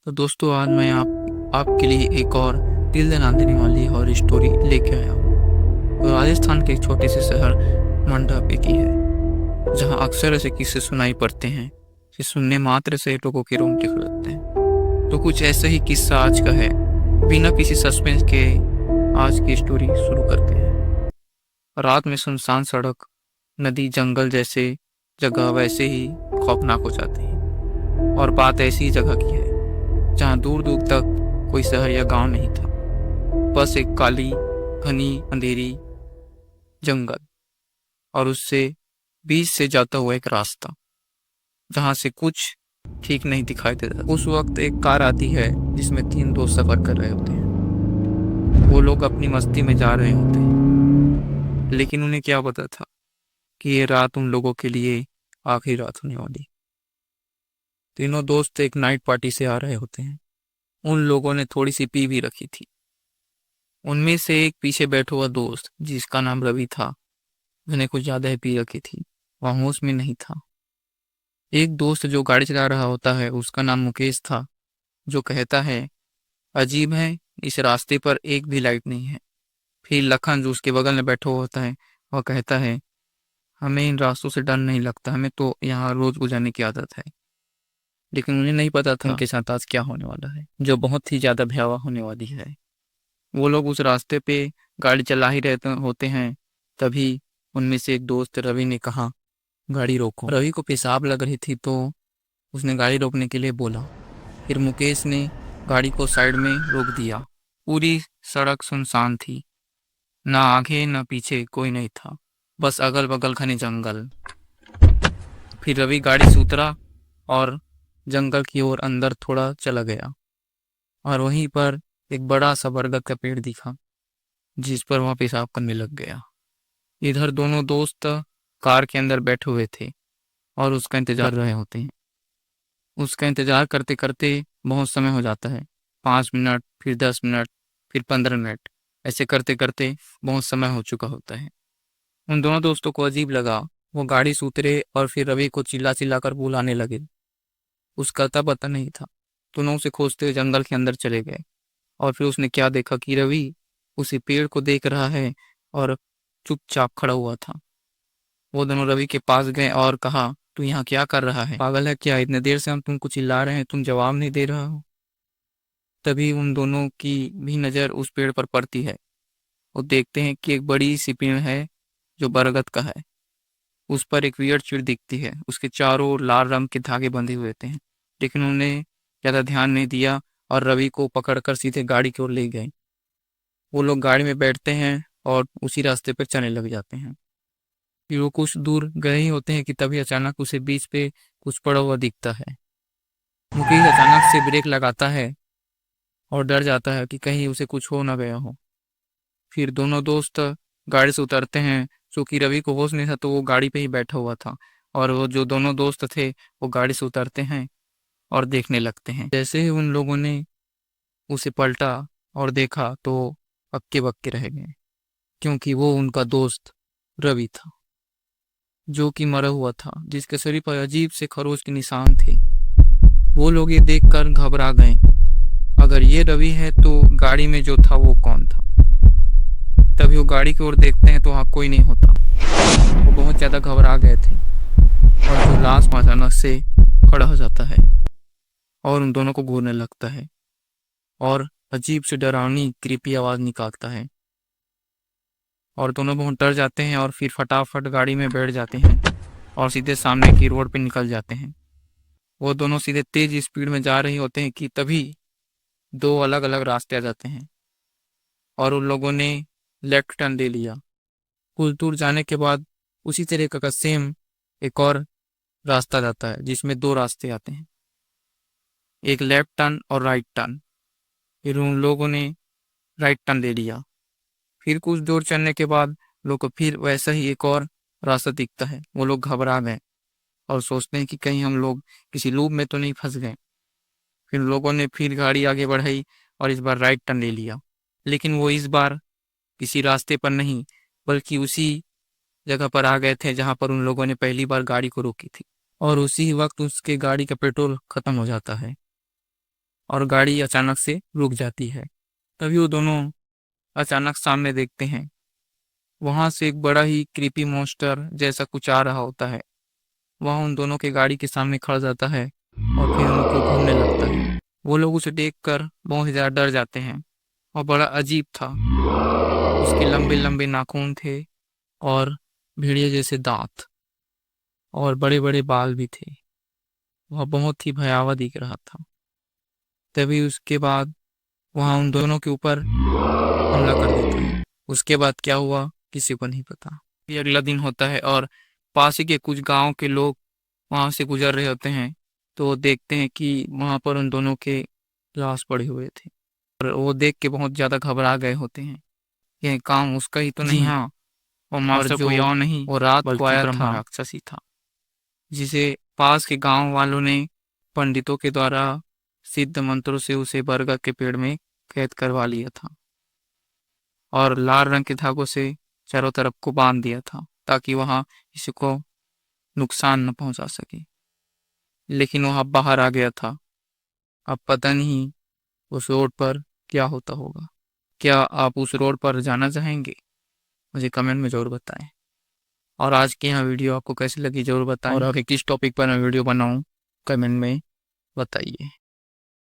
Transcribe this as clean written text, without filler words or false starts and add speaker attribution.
Speaker 1: तो दोस्तों आज मैं आपके लिए एक और दिल दहला देने वाली हॉरर स्टोरी लेके आया हूँ। तो राजस्थान के एक छोटे से शहर मंडा पे की है, जहाँ अक्सर ऐसे किस्से सुनाई पड़ते हैं कि सुनने मात्र से लोगों के रोंगटे खड़े होते हैं। तो कुछ ऐसा ही किस्सा आज का है। बिना किसी सस्पेंस के आज की स्टोरी शुरू करते हैं। रात में सुनसान सड़क, नदी, जंगल जैसे जगह वैसे ही खौफनाक हो जाती है। और बात ऐसी जगह की है जहाँ दूर दूर तक कोई शहर या गांव नहीं था, बस एक काली घनी अंधेरी जंगल और उससे बीच से जाता हुआ एक रास्ता जहाँ से कुछ ठीक नहीं दिखाई देता। उस वक्त एक कार आती है जिसमें 3 दोस्त सफर कर रहे होते हैं। वो लोग अपनी मस्ती में जा रहे होते हैं, लेकिन उन्हें क्या पता था कि ये रात उन लोगों के लिए आखिरी रात होने वाली। तीनों दोस्त एक नाइट पार्टी से आ रहे होते हैं। उन लोगों ने थोड़ी सी पी भी रखी थी। उनमें से एक पीछे बैठा हुआ दोस्त, जिसका नाम रवि था, उसने कुछ ज्यादा ही पी रखी थी। वह होश में नहीं था। एक दोस्त जो गाड़ी चला रहा होता है, उसका नाम मुकेश था, जो कहता है, अजीब है, इस रास्ते पर एक भी लाइट नहीं है। फिर लखन, जो उसके बगल में बैठा हुआ होता है, वह कहता है, हमें इन रास्तों से डर नहीं लगता, हमें तो यहाँ रोज गुजरने की आदत है। लेकिन उन्हें नहीं पता था उनके साथ आज क्या होने वाला है, जो बहुत ही ज्यादा भयावह होने वाली है। वो लोग उस रास्ते पे गाड़ी चला ही रहते होते हैं। तभी उनमें से एक दोस्त रवि ने कहा, गाड़ी रोको। रवि को पेशाब लग रही थी तो उसने गाड़ी रोकने के लिए बोला। फिर मुकेश ने गाड़ी को साइड में रोक दिया। पूरी सड़क सुनसान थी, ना आगे ना पीछे कोई नहीं था, बस अगल बगल घने जंगल। फिर रवि गाड़ी से उतरा और जंगल की ओर अंदर थोड़ा चला गया, और वहीं पर एक बड़ा सा बरगद का पेड़ दिखा, जिस पर वह पेशाब करने लग गया। इधर दोनों दोस्त कार के अंदर बैठे हुए थे और उसका इंतजार कर रहे होते हैं। उसका इंतजार करते करते बहुत समय हो जाता है। 5 मिनट, फिर 10 मिनट, फिर 15 मिनट, ऐसे करते करते बहुत समय हो चुका होता है। उन दोनों दोस्तों को अजीब लगा। वो गाड़ी से उतरे और फिर रवि को चिल्ला चिल्ला कर बुलाने लगे। उसका अता पता नहीं था। दोनों उसे खोजते हुए जंगल के अंदर चले गए, और फिर उसने क्या देखा कि रवि उसी पेड़ को देख रहा है और चुपचाप खड़ा हुआ था। वो दोनों रवि के पास गए और कहा, तू यहाँ क्या कर रहा है? पागल है क्या? इतने देर से हम तुमको चिल्ला रहे हैं, तुम जवाब नहीं दे रहा हो। तभी उन दोनों की भी नजर उस पेड़ पर पड़ती है। वो देखते हैं कि एक बड़ी सी पेड़ है जो बरगद का है। उस पर एक वियर्ड चीड़ दिखती है। उसके चारों ओर लाल रंग के धागे बंधे हुए थे, लेकिन उन्हें ज्यादा ध्यान नहीं दिया और रवि को पकड़कर सीधे गाड़ी की ओर ले गए। वो लोग गाड़ी में बैठते हैं और उसी रास्ते पर चलने लग जाते हैं। फिर वो कुछ दूर गए ही होते हैं कि तभी अचानक उसे बीच पे कुछ पड़ा हुआ दिखता है। मुकेश अचानक से ब्रेक लगाता है और डर जाता है कि कहीं उसे कुछ हो ना गया हो। फिर दोनों दोस्त गाड़ी से उतरते हैं। चूंकि रवि को होश नहीं था तो वो गाड़ी पे ही बैठा हुआ था, और वो जो दोनों दोस्त थे वो गाड़ी से उतरते हैं और देखने लगते हैं। जैसे ही उन लोगों ने उसे पलटा और देखा तो हक्के बक्के रह गए, क्योंकि वो उनका दोस्त रवि था, जो कि मरा हुआ था, जिसके शरीर पर अजीब से खरोच के निशान थे। वो लोग ये देखकर घबरा गए। अगर ये रवि है तो गाड़ी में जो था वो कौन था? तभी वो गाड़ी की ओर देखते हैं तो वहाँ कोई नहीं होता। वो बहुत ज्यादा घबरा गए थे, और जो लाश अचानक से खड़ा हो जाता है और उन दोनों को घूरने लगता है और अजीब से डरावनी क्रीपी आवाज निकालता है, और दोनों बहुत डर जाते हैं और फिर फटाफट गाड़ी में बैठ जाते हैं और सीधे सामने की रोड पे निकल जाते हैं। वो दोनों सीधे तेज स्पीड में जा रहे होते हैं कि तभी 2 अलग अलग रास्ते आ जाते हैं, और उन लोगों ने लेफ्ट टर्न ले लिया। कुछ दूर जाने के बाद उसी तरह का सेम एक और रास्ता जाता है, जिसमें 2 रास्ते आते हैं, एक लेफ्ट टर्न और राइट टर्न। फिर उन लोगों ने राइट टर्न ले लिया। फिर कुछ दूर चलने के बाद लोग को फिर वैसा ही एक और रास्ता दिखता है। वो लोग घबरा गए और सोचते हैं कि कहीं हम लोग किसी लूप में तो नहीं फंस गए। फिर लोगों ने फिर गाड़ी आगे बढ़ाई और इस बार राइट टर्न ले लिया, लेकिन वो इस बार किसी रास्ते पर नहीं, बल्कि उसी जगह पर आ गए थे जहां पर उन लोगों ने पहली बार गाड़ी को रोकी थी। और उसी वक्त उसके गाड़ी का पेट्रोल खत्म हो जाता है। और गाड़ी अचानक से रुक जाती है। तभी वो दोनों अचानक सामने देखते हैं। वहां से एक बड़ा ही क्रीपी मॉन्स्टर जैसा कुछ आ रहा होता है। वह उन दोनों के गाड़ी के सामने खड़ जाता है और फिर उनको घूरने लगता है। वो लोग उसे देखकर बहुत ही ज्यादा डर जाते हैं और बड़ा अजीब था। उसके लंबे लंबे नाखून थे और भेड़िए जैसे दांत और बड़े बड़े बाल भी थे। वह बहुत ही भयावह दिख रहा था। तभी उसके बाद वहां उन दोनों के ऊपर हमला कर देता है। उसके बाद क्या हुआ किसी को नहीं पता। ये अगला दिन होता है और पास ही के कुछ गांव के लोग वहां से गुजर रहे होते हैं। तो वो देखते हैं कि वहां पर उन दोनों के लाश पड़े हुए थे और वो देख के बहुत ज्यादा घबरा गए होते हैं। यह काम उसका ही तो
Speaker 2: जी
Speaker 1: नहीं।
Speaker 2: हाँ, वो
Speaker 1: और
Speaker 2: मास्टर
Speaker 1: जो
Speaker 2: कोई और नहीं
Speaker 1: वो रात को
Speaker 2: बल्कि
Speaker 1: आया
Speaker 2: ब्रह्मा
Speaker 1: था
Speaker 2: राक्षस ही था।
Speaker 1: जिसे पास के गांव वालों ने पंडितों के द्वारा सिद्ध मंत्रों से उसे बरगद के पेड़ में कैद करवा लिया था और लाल रंग के धागों से चारों तरफ को बांध दिया था ताकि वहां किसी को नुकसान न पहुंचा सके। लेकिन वहां बाहर आ गया था। अब पता नहीं उस रोड पर क्या होता होगा। क्या आप उस रोड पर जाना चाहेंगे? मुझे कमेंट में जरूर बताएं। और आज की यह वीडियो आपको कैसी लगी जरूर बताएं और आगे किस टॉपिक पर मैं वीडियो बनाऊं कमेंट में बताइए।